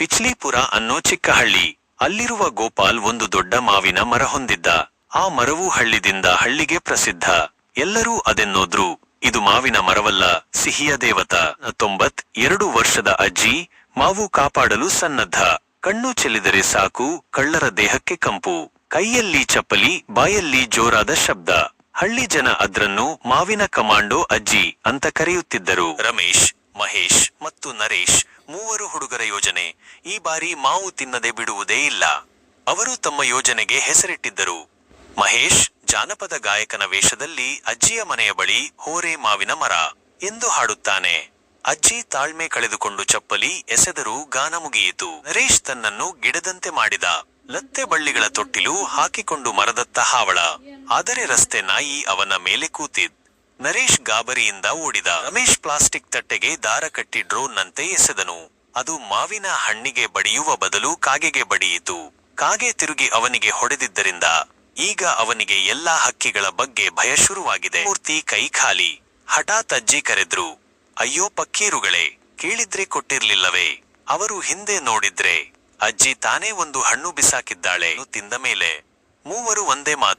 ಪಿಚ್ಲೀಪುರ ಅನ್ನೋ ಚಿಕ್ಕ ಹಳ್ಳಿ. ಅಲ್ಲಿರುವ ಗೋಪಾಲ್ ಒಂದು ದೊಡ್ಡ ಮಾವಿನ ಮರ ಹೊಂದಿದ್ದ. ಆ ಮರವು ಹಳ್ಳಿದಿಂದ ಹಳ್ಳಿಗೆ ಪ್ರಸಿದ್ಧ. ಎಲ್ಲರೂ ಅದೆನ್ನೋದ್ರು, ಇದು ಮಾವಿನ ಮರವಲ್ಲ, ಸಿಹಿಯ ದೇವತ. 92 ವರ್ಷದ ಅಜ್ಜಿ ಮಾವು ಕಾಪಾಡಲು ಸನ್ನದ್ಧ. ಕಣ್ಣು ಚೆಲ್ಲಿದರೆ ಸಾಕು, ಕಳ್ಳರ ದೇಹಕ್ಕೆ ಕಂಪು. ಕೈಯಲ್ಲಿ ಚಪ್ಪಲಿ, ಬಾಯಲ್ಲಿ ಜೋರಾದ ಶಬ್ದ. ಹಳ್ಳಿ ಜನ ಅದ್ರನ್ನು ಮಾವಿನ ಕಮಾಂಡೋ ಅಜ್ಜಿ ಅಂತ ಕರೆಯುತ್ತಿದ್ದರು. ರಮೇಶ್, ಮಹೇಶ್ ಮತ್ತು ನರೇಶ್, ಮೂವರು ಹುಡುಗರ ಯೋಜನೆ ಈ ಬಾರಿ ಮಾವು ತಿನ್ನದೆ ಬಿಡುವುದೇ ಇಲ್ಲ. ಅವರು ತಮ್ಮ ಯೋಜನೆಗೆ ಹೆಸರಿಟ್ಟಿದ್ದರು. ಮಹೇಶ್ ಜಾನಪದ ಗಾಯಕನ ವೇಷದಲ್ಲಿ ಅಜ್ಜಿಯ ಮನೆಯ ಬಳಿ ಹೋರೆ ಮಾವಿನ ಮರ ಎಂದು ಹಾಡುತ್ತಾನೆ. ಅಜ್ಜಿ ತಾಳ್ಮೆ ಕಳೆದುಕೊಂಡು ಚಪ್ಪಲಿ ಎಸೆದರೂ ಗಾನ ಮುಗಿಯಿತು. ನರೇಶ್ ತನ್ನನ್ನು ಗಿಡದಂತೆ ಮಾಡಿದ. ಲತ್ತೆ ಬಳ್ಳಿಗಳ ತೊಟ್ಟಿಲು ಹಾಕಿಕೊಂಡು ಮರದತ್ತ ಹಾವಳ. ಆದರೆ ರಸ್ತೆ ನಾಯಿ ಅವನ ಮೇಲೆ ಕೂತಿದ್. ನರೇಶ್ ಗಾಬರಿಯಿಂದ ಓಡಿದ. ರಮೇಶ್ ಪ್ಲಾಸ್ಟಿಕ್ ತಟ್ಟೆಗೆ ದಾರ ಕಟ್ಟಿ ಡ್ರೋನ್ನಂತೆ ಎಸೆದನು. ಅದು ಮಾವಿನ ಹಣ್ಣಿಗೆ ಬಡಿಯುವ ಬದಲು ಕಾಗೆಗೆ ಬಡಿಯಿತು. ಕಾಗೆ ತಿರುಗಿ ಅವನಿಗೆ ಹೊಡೆದಿದ್ದರಿಂದ ಈಗ ಅವನಿಗೆ ಎಲ್ಲಾ ಹಕ್ಕಿಗಳ ಬಗ್ಗೆ ಭಯ ಶುರುವಾಗಿದೆ. ಪೂರ್ತಿ ಕೈ ಖಾಲಿ. ಹಠಾತ್ ಅಜ್ಜಿ ಕರೆದ್ರು. ಅಯ್ಯೋ ಪಕ್ಕೀರುಗಳೇ, ಕೇಳಿದ್ರೆ ಕೊಟ್ಟಿರ್ಲಿಲ್ಲವೇ? ಅವರು ಹಿಂದೆ ನೋಡಿದ್ರೆ ಅಜ್ಜಿ ತಾನೇ ಒಂದು ಹಣ್ಣು ಬಿಸಾಕಿದ್ದಾಳೆ. ತಿಂದ ಮೇಲೆ ಮೂವರು ಒಂದೇ ಮಾತು.